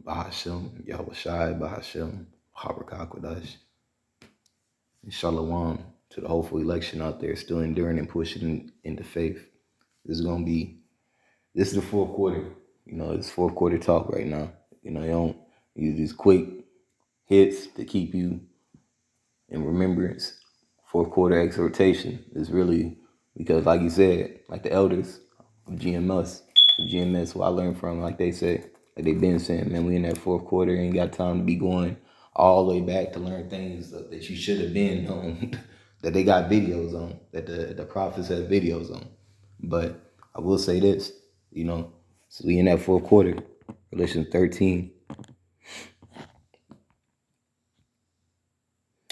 Bahashem, Yahushai, Bahashem, Harakakadash, and Shalom to the hopeful election out there still enduring and pushing into faith. This is the fourth quarter. It's fourth quarter talk right now. You don't use these quick hits to keep you in remembrance. Fourth quarter exhortation is really because, like you said, like the elders of GMS, who I learned from, like they say, like they've been saying, man, we in that fourth quarter, ain't got time to be going all the way back to learn things that you should have been on, that they got videos on, that the prophets have videos on. But I will say this, so we in that fourth quarter, Revelation 13.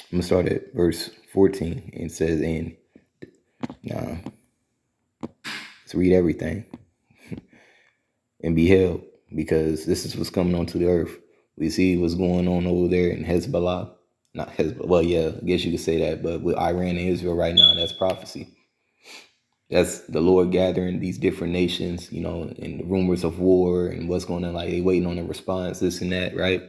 I'm gonna start at verse 14, and it says, and let's read everything. And beheld, because this is what's coming onto the earth. We see what's going on over there in Hezbollah. Not Hezbollah, well, yeah, I guess you could say that, but with Iran and Israel right now, that's prophecy. That's the Lord gathering these different nations, and the rumors of war and what's going on, like they waiting on a response, this and that, right?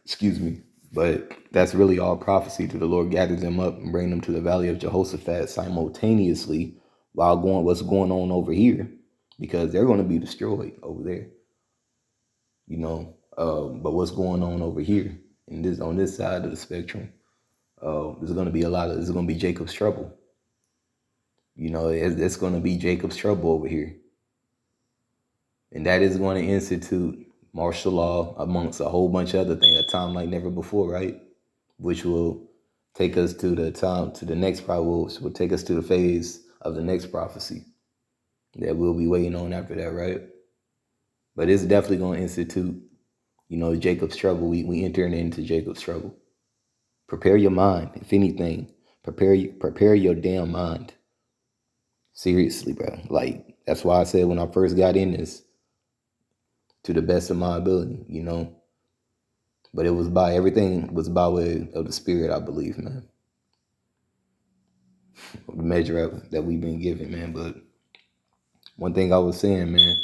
Excuse me. But that's really all prophecy till the Lord gathers them up and bring them to the valley of Jehoshaphat simultaneously while what's going on over here, because they're going to be destroyed over there, but what's going on over here and this on this side of the spectrum, there's going to be this is going to be Jacob's trouble. It's going to be Jacob's trouble over here. And that is going to institute martial law amongst a whole bunch of other things, a time like never before, right? Which will take us to the next which will take us to the phase of the next prophecy that we'll be waiting on after that, right? But it's definitely going to institute, Jacob's trouble. We entering into Jacob's trouble. Prepare your mind, if anything. Prepare your damn mind. Seriously, bro. Like, that's why I said when I first got in this, to the best of my ability, But everything was by way of the Spirit, I believe, man. The measure that we've been given, man. But one thing I was saying, man,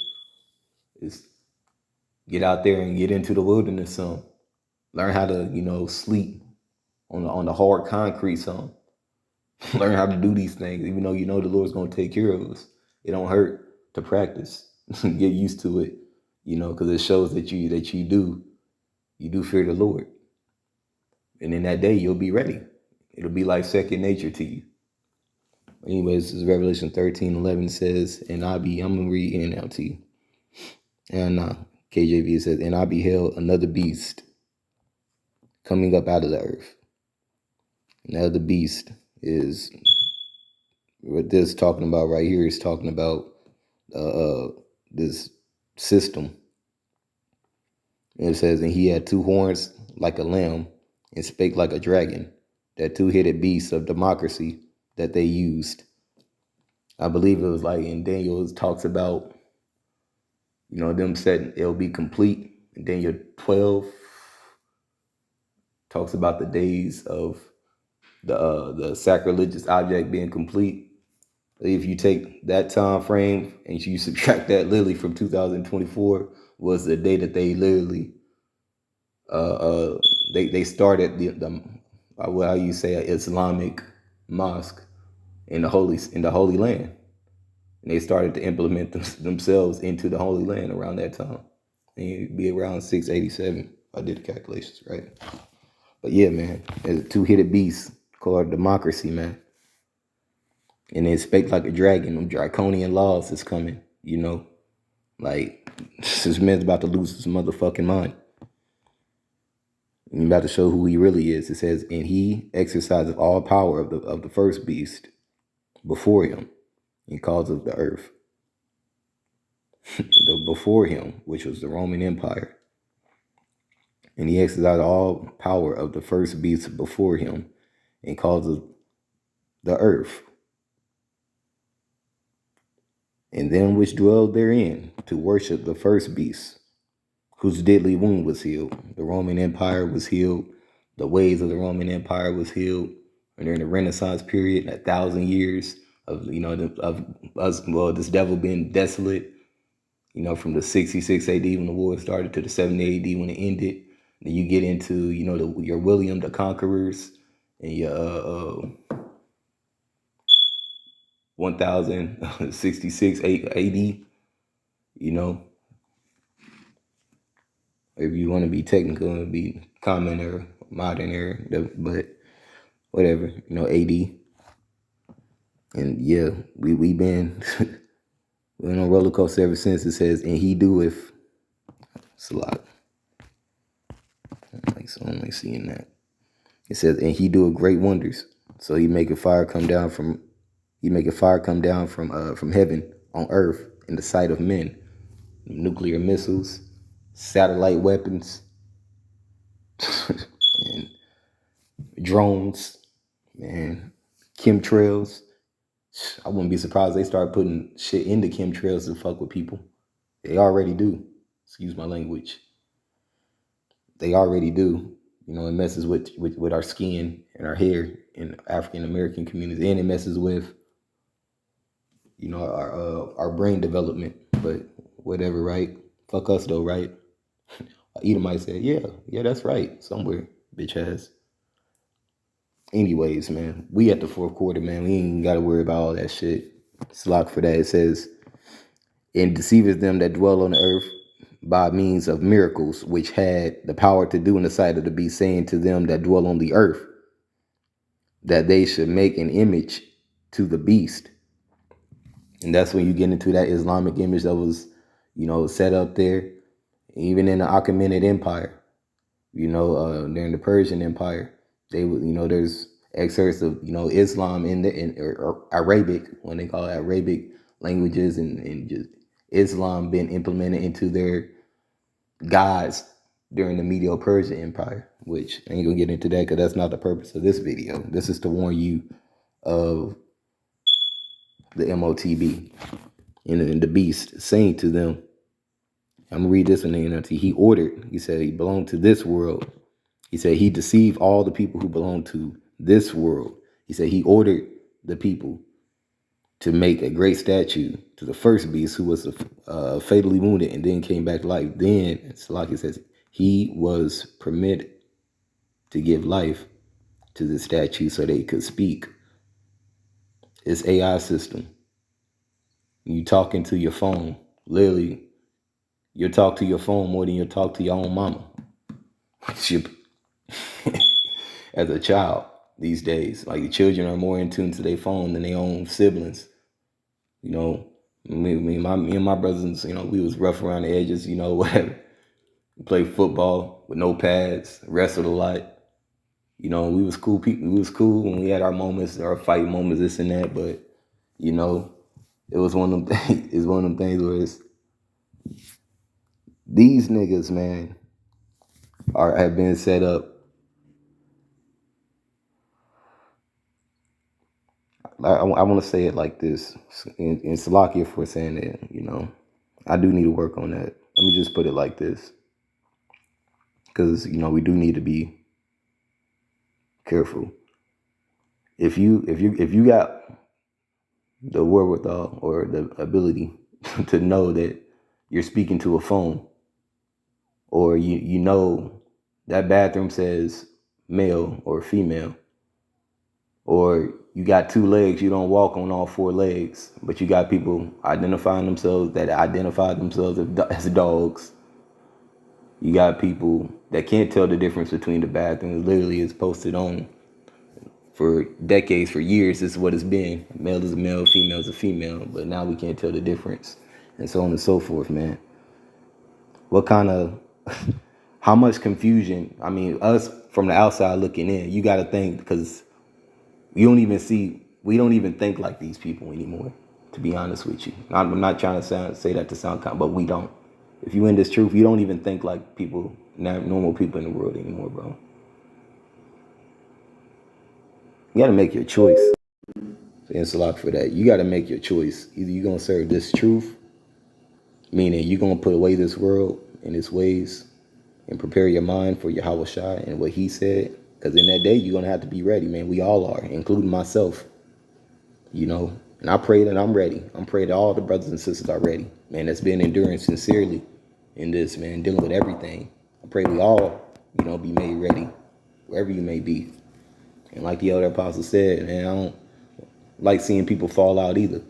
is get out there and get into the wilderness some. Learn how to, sleep on the hard concrete some. Learn how to do these things, even though the Lord's gonna take care of us. It don't hurt to practice. Get used to it, because it shows that you do fear the Lord. And in that day you'll be ready. It'll be like second nature to you. Anyways, this is Revelation 13:11 says, and I'm gonna read NLT. And KJV says, and I beheld another beast coming up out of the earth. Now the beast is what this talking about right here is talking about this system. And it says, and he had two horns like a lamb and spake like a dragon, that two-headed beast of democracy that they used. I believe it was like in Daniel, it talks about, them said it'll be complete. In Daniel 12 talks about the days of the sacrilegious object being complete. If you take that time frame and you subtract that literally from 2024 was the day that they literally they started the how you say an Islamic mosque in the holy land, and they started to implement themselves into the Holy Land around that time. And it'd be around 687. I did the calculations right. But yeah, man, there's a two-headed beast called democracy, man. And they spake like a dragon. Them draconian laws is coming, Like, this man's about to lose his motherfucking mind. And he's about to show who he really is. It says, and he exercises all power of the first beast before him and causes the earth. Before him, which was the Roman Empire. And he exercised all power of the first beast before him and causes the earth. And them which dwell therein to worship the first beast, whose deadly wound was healed. The Roman Empire was healed. The ways of the Roman Empire was healed. And during the Renaissance period, 1,000 years of, of us, this devil being desolate, from the 66 AD when the war started to the 70 AD when it ended. Then you get into, your William the Conquerors and your 1066 AD, if you want to be technical and be common or modern era, but whatever, AD. And yeah, we been on a roller coaster ever since. It says, and he do if it's a lot. I'm like seeing that. It says, and he doeth great wonders. So he make a fire come down from heaven on earth in the sight of men. Nuclear missiles, satellite weapons, and drones, man, chemtrails. I wouldn't be surprised they start putting shit into chemtrails to fuck with people. They already do. Excuse my language. They already do. It messes with our skin and our hair in African American communities, and it messes with our brain development. But whatever, right? Fuck us though, right? Edomite said, yeah, that's right. Somewhere, bitch ass. Anyways, man, we at the fourth quarter, man. We ain't got to worry about all that shit. It's locked for that. It says, and deceiveth them that dwell on the earth by means of miracles, which had the power to do in the sight of the beast, saying to them that dwell on the earth, that they should make an image to the beast. And that's when you get into that Islamic image that was, set up there, even in the Achaemenid Empire, during the Persian Empire. They would, there's excerpts of, Islam or Arabic, when they call it Arabic languages, and just Islam being implemented into their gods during the Medo-Persian Empire, which I ain't gonna get into that because that's not the purpose of this video. This is to warn you of the Motb and the beast saying to them, I'm gonna read this in the NLT. He said he belonged to this world. He said he deceived all the people who belong to this world. He said he ordered the people to make a great statue to the first beast who was fatally wounded and then came back to life. Then, Salaki says, he was permitted to give life to the statue so they could speak. It's AI system. You talking to your phone. Literally, you'll talk to your phone more than you'll talk to your own mama. As a child these days, like the children are more in tune to their phone than their own siblings. Me and my brothers, we was rough around the edges, whatever. We played football with no pads, wrestled a lot. We was cool people. We was cool when we had our moments, our fight moments, this and that. But it was one of them things. It's one of them things where it's these niggas, man, have been set up. I want to say it like this, in Salakia for saying that, I do need to work on that. Let me just put it like this, because we do need to be careful. If you got the wherewithal or the ability to know that you're speaking to a phone, or you know that bathroom says male or female, or you got two legs, you don't walk on all four legs, but you got people identify themselves as dogs. You got people that can't tell the difference between the bathrooms. Literally, it's posted on for decades, for years. This is what it's been. Male is a male, female is a female, but now we can't tell the difference, and so on and so forth, man. What kind of, how much confusion? I mean, us from the outside looking in, you got to think, because we don't even think like these people anymore, to be honest with you. I'm not trying to say that to sound kind, but we don't. If you in this truth, you don't even think like people, normal people in the world anymore, bro. You got to make your choice. Thanks a lot for that. You got to make your choice. Either you're going to serve this truth, meaning you're going to put away this world and its ways and prepare your mind for Yahweh Shai and what he said. Because in that day, you're going to have to be ready, man. We all are, including myself. And I pray that I'm ready. I'm praying that all the brothers and sisters are ready. man, that's been enduring sincerely in this, man, dealing with everything. I pray we all, be made ready wherever you may be. And like the elder apostle said, man, I don't like seeing people fall out either.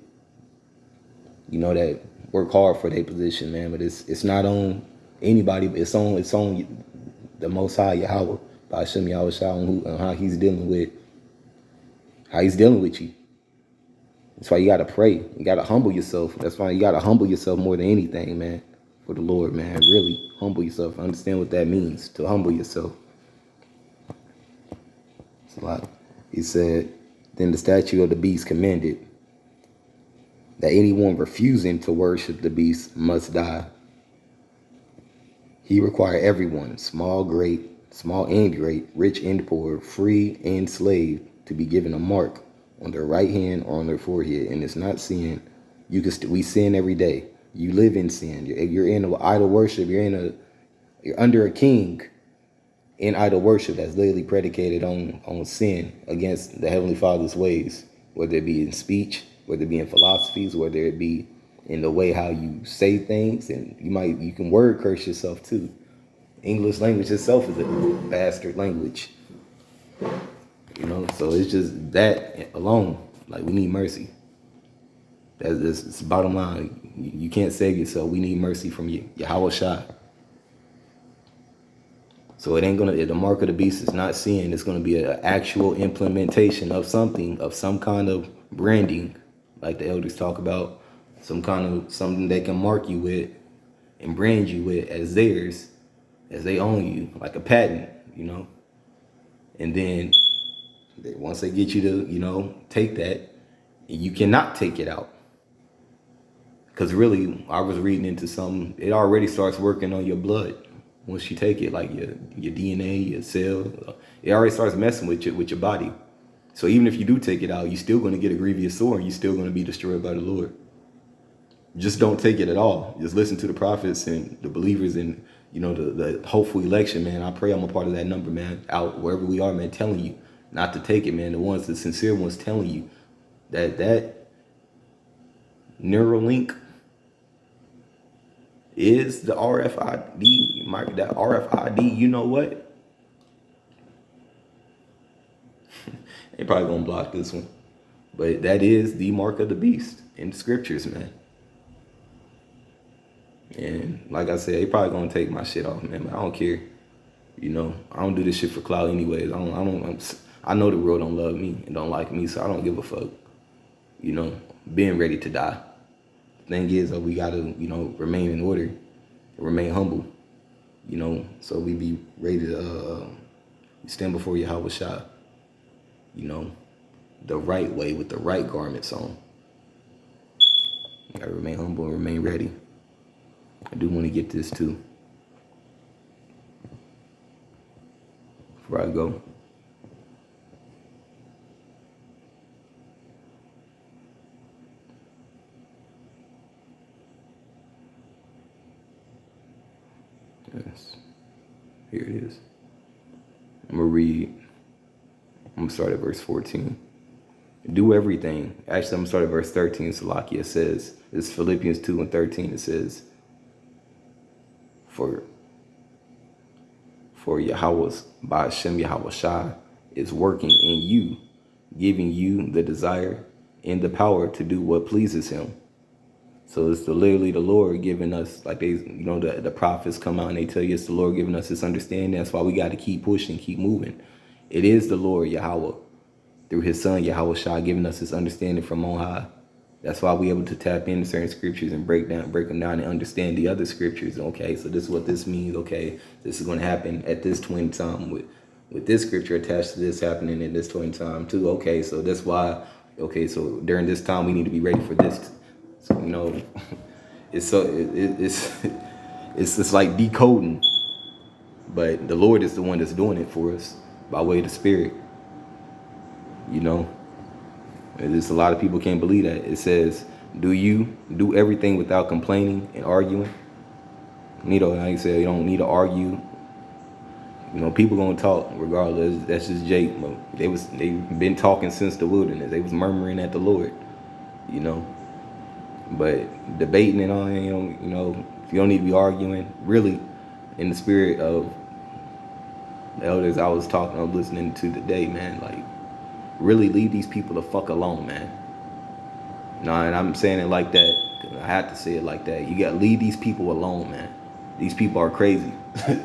That work hard for their position, man. But it's not on anybody. It's on the Most High Yahweh, by Hashem Yahweh Shah, on how he's dealing with you. That's why you gotta pray. You gotta humble yourself. That's why you gotta humble yourself more than anything, man. For the Lord, man. Really humble yourself. Understand what that means, to humble yourself. It's a lot. He said, then the statue of the beast commanded that anyone refusing to worship the beast must die. He required everyone, small and great, rich and poor, free and slave, to be given a mark on their right hand or on their forehead. And it's not sin. We sin every day. You live in sin. You're in idol worship. You're under a king in idol worship that's literally predicated on sin against the Heavenly Father's ways, whether it be in speech, whether it be in philosophies, whether it be in the way how you say things, and you can word curse yourself too. English language itself is a bastard language. So it's just that alone. Like, we need mercy. That's the bottom line. You can't save yourself. We need mercy from you, Yahweh Shai. So it ain't the mark of the beast is not sin. It's gonna be an actual implementation of something, of some kind of branding, like the elders talk about, something they can mark you with and brand you with as theirs, as they own you, like a patent, And then once they get you to, take that, you cannot take it out. Because really, I was reading into something, it already starts working on your blood. Once you take it, like your DNA, your cell, it already starts messing with your body. So even if you do take it out, you're still going to get a grievous sore, and you're still going to be destroyed by the Lord. Just don't take it at all. Just listen to the prophets and the believers and, the hopeful election, man. I pray I'm a part of that number, man, out wherever we are, man, telling you not to take it, man. The sincere ones telling you that Neuralink is the RFID, that RFID, you know what? They probably gonna block this one. But that is the mark of the beast in the scriptures, man. And like I said, they probably gonna take my shit off, man. But I don't care. I don't do this shit for clout anyways. I know the world don't love me and don't like me, so I don't give a fuck. Being ready to die. Thing is, we gotta, remain in order, remain humble, so we be ready to stand before Yahweh Shai, the right way with the right garments on. Gotta remain humble and remain ready. I do want to get this too before I go. Yes. Here it is. I'm gonna start at verse 14. Do everything. Actually, I'm gonna start at verse 13. Salakia says, it's Philippians 2 and 13. It says, for Yahweh's, by Hashem Yahweh Shai, is working in you, giving you the desire and the power to do what pleases him. So it's literally the Lord giving us, like the prophets come out and they tell you it's the Lord giving us this understanding. That's why we got to keep pushing, keep moving. It is the Lord Yahweh through his son Yahweh Shai giving us this understanding from on high. That's why we're able to tap into certain scriptures and break them down and understand the other scriptures. Okay, so this is what this means. Okay, this is going to happen at this twin time with this scripture attached to this happening at this twin time too. Okay, so that's why. Okay, so during this time we need to be ready for this. So, it's like decoding, but the Lord is the one that's doing it for us by way of the Spirit. And just a lot of people can't believe that. It says, do everything without complaining and arguing. Like I said, you don't need to argue. People gonna talk regardless. That's just Jake. They've been talking since the wilderness. They was murmuring at the Lord. But debating and all, you don't need to be arguing. Really, in the spirit of the elders I was listening to today, man, like, really leave these people the fuck alone, man. No, and I'm saying it like that. I have to say it like that. You gotta leave these people alone, man. These people are crazy.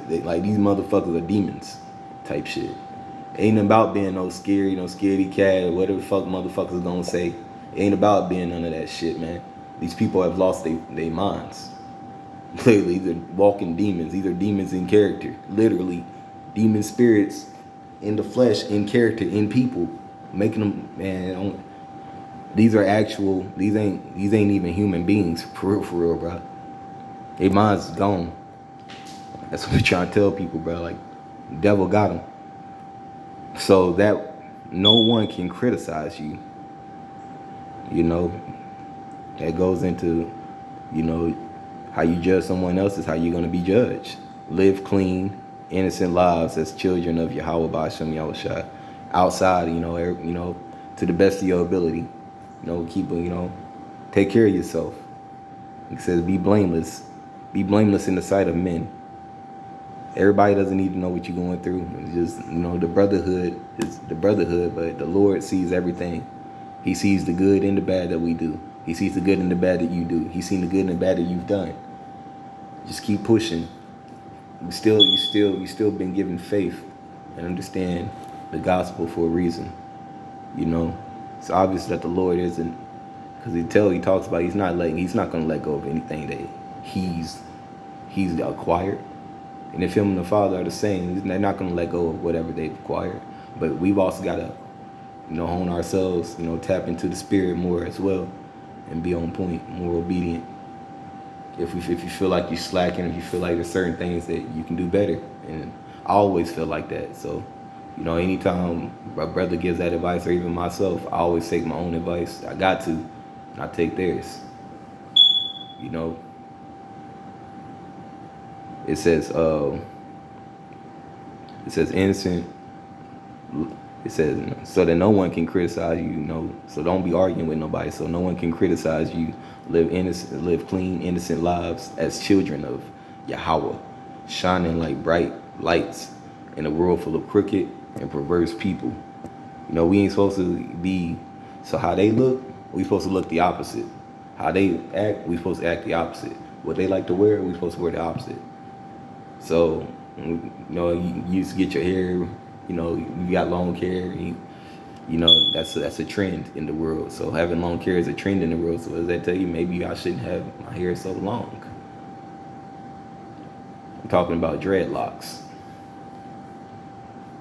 Like, these motherfuckers are demons, type shit. Ain't about being no scary, no scaredy cat, or whatever the fuck motherfuckers gonna say. Ain't about being none of that shit, man. These people have lost their minds. Clearly, they're walking demons. These are demons in character. Literally, demon spirits in the flesh, in character, in people, making them, man. These are actual. These ain't even human beings, for real, bro. Their minds gone. That's what we trying to tell people, bro. Like, the devil got them. So that no one can criticize you. That goes into, how you judge someone else is how you're gonna be judged. Live clean, innocent lives as children of Yahweh B'Shem Yahushua. Outside, to the best of your ability. Take care of yourself. It says be blameless. Be blameless in the sight of men. Everybody doesn't need to know what you're going through. It's just, the brotherhood is the brotherhood, but the Lord sees everything. He sees the good and the bad that we do. He sees the good and the bad that you do. He's seen the good and the bad that you've done. Just keep pushing. You still been given faith and understand the gospel for a reason. It's obvious that the Lord isn't, because he talks about he's not going to let go of anything that he's acquired. And if him and the Father are the same, they're not going to let go of whatever they've acquired. But we've also got to, hone ourselves, tap into the Spirit more as well, and be on point, more obedient. If you feel like you're slacking, if you feel like there's certain things that you can do better, and I always feel like that. So, anytime my brother gives that advice, or even myself, I always take my own advice. I got to, and I take theirs. It says innocent. It says so that no one can criticize you. So don't be arguing with nobody. So no one can criticize you. Live clean, innocent lives as children of Yahweh, shining like bright lights in a world full of crooked and perverse people. We ain't supposed to be. So how they look, we supposed to look the opposite. How they act, we supposed to act the opposite. What they like to wear, we supposed to wear the opposite. So, you used to get your hair, you got long hair, that's a trend in the world. So having long hair is a trend in the world. So does that tell you maybe I shouldn't have my hair so long? I'm talking about dreadlocks.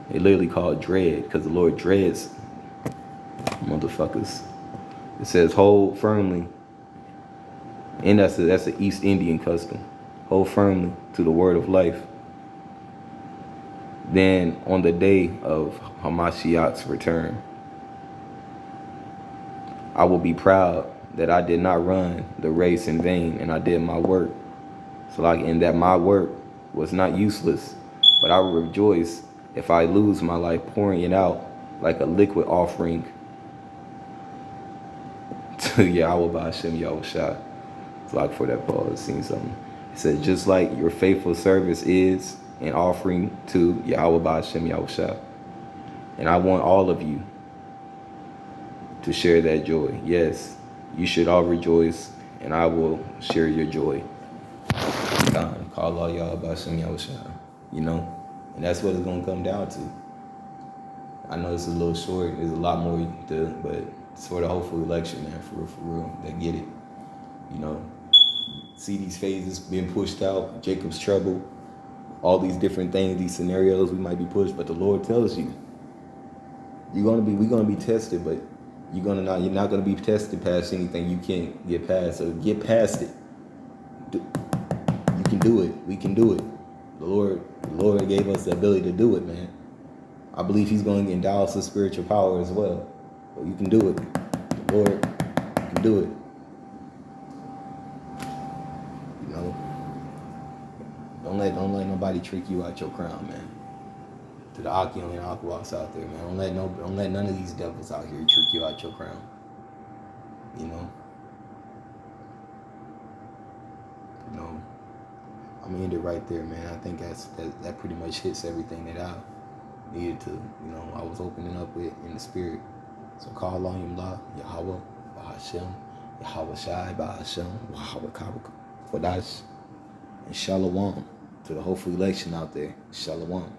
They literally call it dread because the Lord dreads motherfuckers. It says hold firmly, and that's an East Indian custom. Hold firmly to the word of life. Then on the day of Hamashiach's return, I will be proud that I did not run the race in vain, and I did my work. And that my work was not useless, but I will rejoice if I lose my life pouring it out like a liquid offering to Yahweh B'Shem Yahushua. For that pause, seen something. It said, just like your faithful service is an offering to Yahweh B'Shem Yahushua. And I want all of you to share that joy. Yes, you should all rejoice, and I will share your joy. Call all y'all B'Shem Yahushua, and that's what it's going to come down to. I know this is a little short. There's a lot more but it's for the hopeful election, man, for real. They get it. See these phases being pushed out, Jacob's trouble, all these different things, these scenarios we might be pushed, but the Lord tells you, we're gonna be tested, but you're not gonna be tested past anything you can't get past. So get past it. You can do it. We can do it. The Lord gave us the ability to do it, man. I believe He's going to endow us with spiritual power as well. But you can do it. The Lord can do it. Don't let nobody trick you out your crown, man. To the Akion and Aquas out there, man. Don't let none of these devils out here trick you out your crown. I'm gonna end it right there, man. I think that pretty much hits everything that I needed to, I was opening up with in the spirit. So call on him, Allah, Yahweh, Bahashem, Yahweh Shai, Bahashem, Yahweh Kabak, Kodash, and Shalom to the hopeful election out there. Shalom.